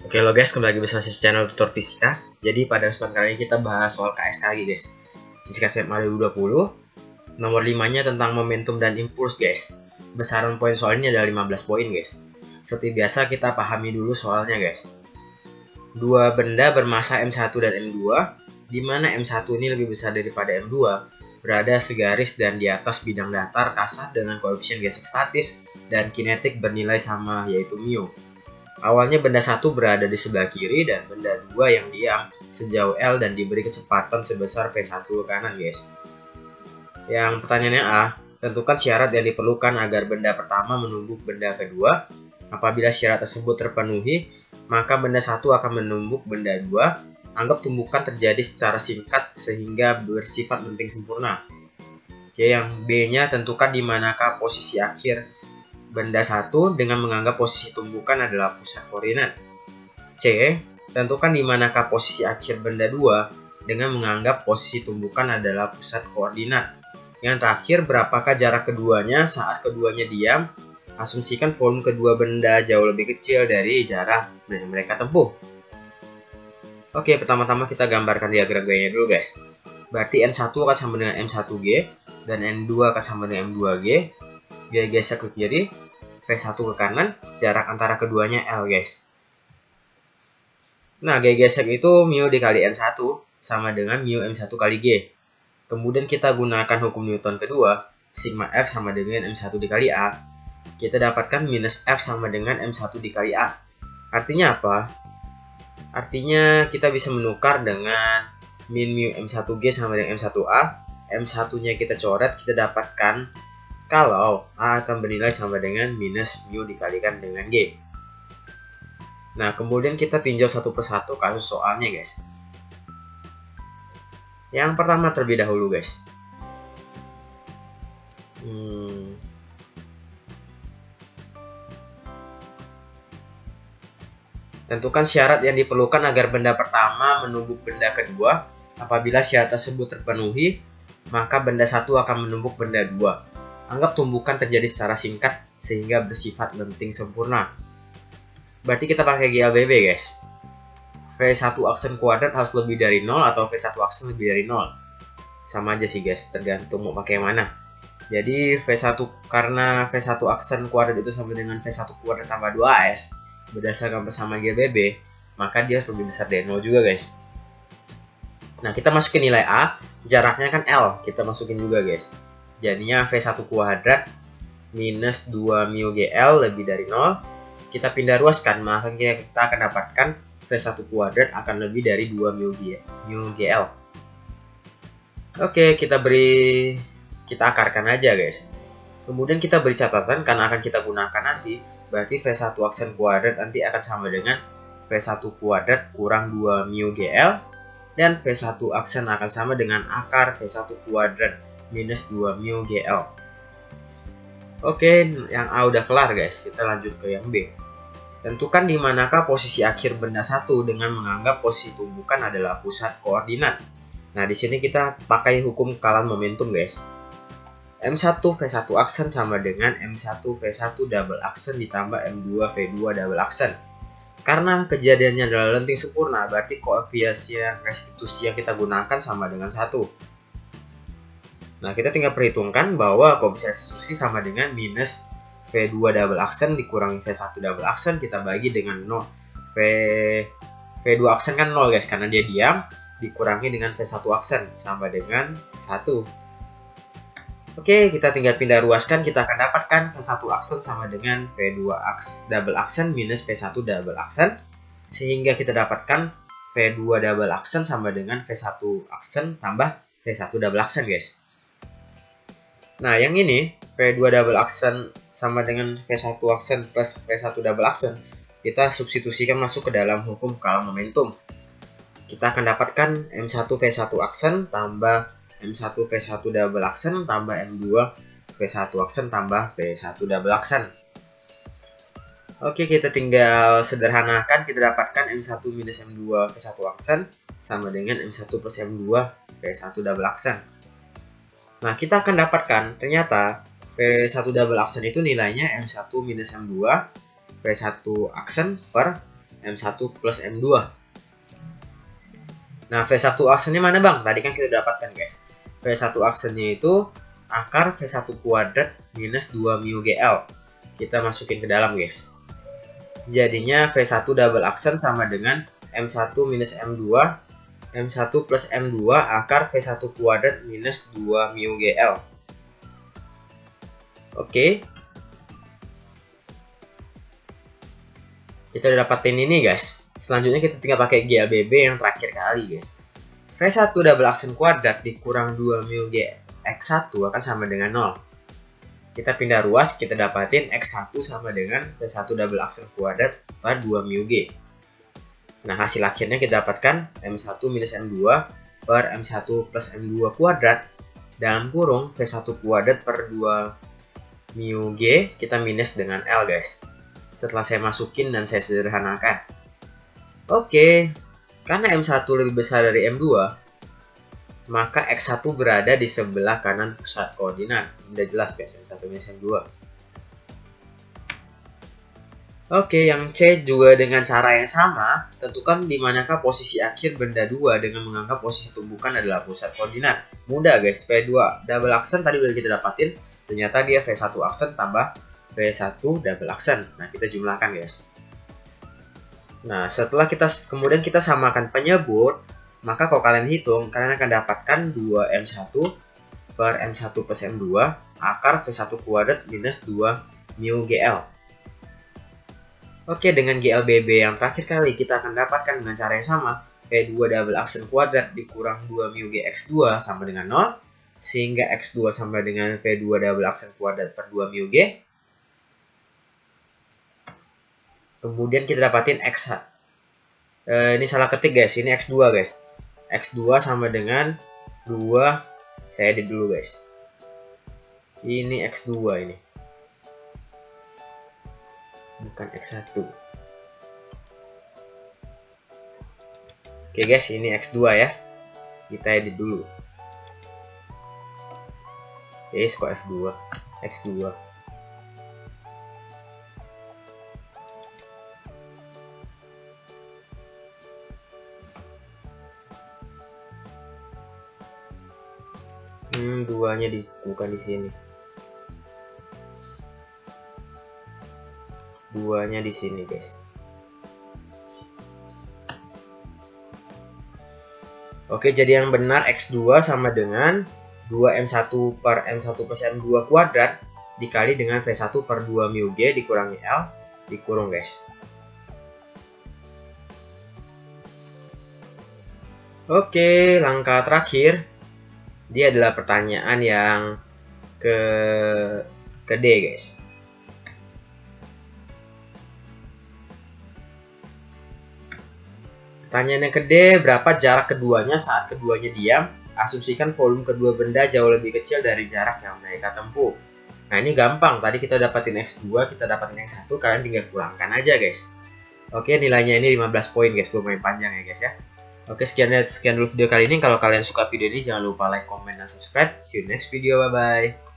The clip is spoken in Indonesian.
Oke lo guys, kembali lagi bersama channel Tutor Fisika. Jadi pada kesempatan kali ini kita bahas soal KSK lagi guys. Fisika SMA 2020. Nomor 5-nya tentang momentum dan impuls guys. Besaran poin soal ini adalah 15 poin guys. Seperti biasa kita pahami dulu soalnya guys. Dua benda bermasa M1 dan M2, di mana M1 ini lebih besar daripada M2, berada segaris dan di atas bidang datar kasar dengan koefisien gesek statis dan kinetik bernilai sama yaitu mu. Awalnya benda satu berada di sebelah kiri dan benda dua yang diam sejauh L dan diberi kecepatan sebesar V1 ke kanan guys. Yang pertanyaannya A, tentukan syarat yang diperlukan agar benda pertama menumbuk benda kedua. Apabila syarat tersebut terpenuhi, maka benda satu akan menumbuk benda dua. Anggap tumbukan terjadi secara singkat sehingga bersifat lenting sempurna. Oke, yang B-nya tentukan di manakah posisi akhir benda satu dengan menganggap posisi tumbukan adalah pusat koordinat. C. Tentukan di manakah posisi akhir benda 2 dengan menganggap posisi tumbukan adalah pusat koordinat. Yang terakhir, berapakah jarak keduanya saat keduanya diam? Asumsikan volume kedua benda jauh lebih kecil dari jarak yang mereka tempuh. Oke, pertama-tama kita gambarkan diagram gayanya dulu guys. Berarti N1 akan sama dengan M1G dan N2 akan sama dengan M2G. Dia geser ke kiri, V1 ke kanan, jarak antara keduanya L guys. Nah, G gesek itu mu dikali N1 sama dengan mu M1 kali G. Kemudian kita gunakan hukum Newton kedua, sigma F sama dengan M1 dikali A. Kita dapatkan minus F sama dengan M1 dikali A. Artinya apa? Artinya kita bisa menukar dengan min mu M1G sama dengan M1A. M1-nya kita coret, kita dapatkan kalau A akan bernilai sama dengan minus mu dikalikan dengan G. Nah, kemudian kita tinjau satu persatu kasus soalnya guys. Yang pertama terlebih dahulu guys. Tentukan syarat yang diperlukan agar benda pertama menumbuk benda kedua. Apabila syarat tersebut terpenuhi, maka benda satu akan menumbuk benda dua. Anggap tumbukan terjadi secara singkat sehingga bersifat lenting sempurna. Berarti kita pakai GLBB guys. V1 aksen kuadrat harus lebih dari 0 atau V1 aksen lebih dari 0. Sama aja sih guys, tergantung mau pakai yang mana. Jadi V1 karena V1 aksen kuadrat itu sama dengan V1 kuadrat tambah 2AS berdasarkan persamaan GLBB, maka dia harus lebih besar dari 0 juga guys. Nah, kita masukin nilai A, jaraknya kan L, kita masukin juga guys. Jadinya V1 kuadrat minus 2 mu GL lebih dari 0. Kita pindah ruaskan, maka kita akan dapatkan V1 kuadrat akan lebih dari 2 mu GL. Oke, kita akarkan aja guys. Kemudian kita beri catatan karena akan kita gunakan nanti. Berarti V1 aksen kuadrat nanti akan sama dengan V1 kuadrat kurang 2 mu GL. Dan V1 aksen akan sama dengan akar V1 kuadrat minus 2 mu GL. Oke, yang A udah kelar guys. Kita lanjut ke yang B. Tentukan di manakah posisi akhir benda satu dengan menganggap posisi tumbukan adalah pusat koordinat. Nah, di sini kita pakai hukum kekalan momentum guys. M1 V1 aksen sama dengan M1 V1 double aksen ditambah M2 V2 double aksen. Karena kejadiannya adalah lenting sempurna, berarti koefisien restitusi yang kita gunakan sama dengan 1. Nah, kita tinggal perhitungkan bahwa koefisien restitusi sama dengan minus V2 double aksen dikurangi V1 double aksen, kita bagi dengan 0. V2 aksen kan 0 guys, karena dia diam, dikurangi dengan V1 aksen sama dengan 1. Oke, kita tinggal pindah ruaskan, kita akan dapatkan V1 aksen sama dengan V2 double aksen minus V1 double aksen. Sehingga kita dapatkan V2 double aksen sama dengan V1 aksen tambah V1 double aksen guys. Nah, yang ini V2 double aksen sama dengan V1 aksen plus V1 double aksen, kita substitusikan masuk ke dalam hukum kekalan momentum. Kita akan dapatkan M1 V1 aksen tambah M1 V1 double aksen tambah M2 V1 aksen tambah V1 double aksen. Oke, kita tinggal sederhanakan, kita dapatkan M1 minus M2 V1 aksen sama dengan M1 plus M2 V1 double aksen. Nah, kita akan dapatkan ternyata V1 double aksen itu nilainya M1 minus M2 V1 aksen per M1 plus M2. Nah, V1 aksennya mana bang? Tadi kan kita dapatkan guys. V1 aksennya itu akar V1 kuadrat minus 2 mu GL. Kita masukin ke dalam guys. Jadinya V1 double aksen sama dengan M1 minus M2, M1 plus M2 akar V1 kuadrat minus 2 mu GL. Oke. Kita udah dapatin ini guys. Selanjutnya kita tinggal pakai GLBB yang terakhir kali guys. V1 double aksen kuadrat dikurang 2 mu X1 akan sama dengan 0. Kita pindah ruas, kita dapatin X1 sama dengan V1 double aksen kuadrat per 2 mu G. Nah, hasil akhirnya kita dapatkan M1 minus M2 per M1 plus M2 kuadrat dalam kurung V1 kuadrat per 2 mu G, kita minus dengan L guys. Setelah saya masukin dan saya sederhanakan. Oke, karena M1 lebih besar dari M2, maka X1 berada di sebelah kanan pusat koordinat. Udah jelas guys, M1 minus M2. Oke, yang C juga dengan cara yang sama, tentukan di manakah posisi akhir benda 2 dengan menganggap posisi tumbukan adalah pusat koordinat. Mudah guys, V2 double aksen tadi udah kita dapatin, ternyata dia V1 aksen tambah V1 double aksen. Nah, kita jumlahkan guys. Nah, setelah kemudian kita samakan penyebut, maka kalau kalian hitung, kalian akan dapatkan 2M1 per M1 plus M2 akar V1 kuadrat minus 2 mu GL. Oke, dengan GLBB yang terakhir kali kita akan dapatkan dengan cara yang sama. V2 double aksen kuadrat dikurang 2 mu GX2 sama dengan 0. Sehingga X2 sama dengan V2 double aksen kuadrat per 2 mu G. Kemudian kita dapatin X. Ini salah ketik guys, ini X2 guys. X2 sama dengan 2, saya edit dulu guys. Ini X2 ini. Bukan X1. Oke guys, ini X2 ya. Kita edit dulu. Yes, kok F2, X2. Duanya bukan di sini. Duanya di sini, guys. Oke, jadi yang benar X2 sama dengan 2M1 per M1 plus M2 kuadrat dikali dengan V1 per 2 mu G dikurangi L dikurung, guys. Oke, langkah terakhir. Dia adalah pertanyaan yang ke D, guys. Pertanyaan yang ke D, berapa jarak keduanya saat keduanya diam? Asumsikan volume kedua benda jauh lebih kecil dari jarak yang mereka tempuh. Nah, ini gampang. Tadi kita dapatin X2, kita dapatin X1, kalian tinggal kurangkan aja, guys. Oke, nilainya ini 15 poin, guys. Lumayan panjang ya, guys ya. Oke, sekian dulu video kali ini. Kalau kalian suka video ini, jangan lupa like, comment, dan subscribe. See you next video. Bye-bye.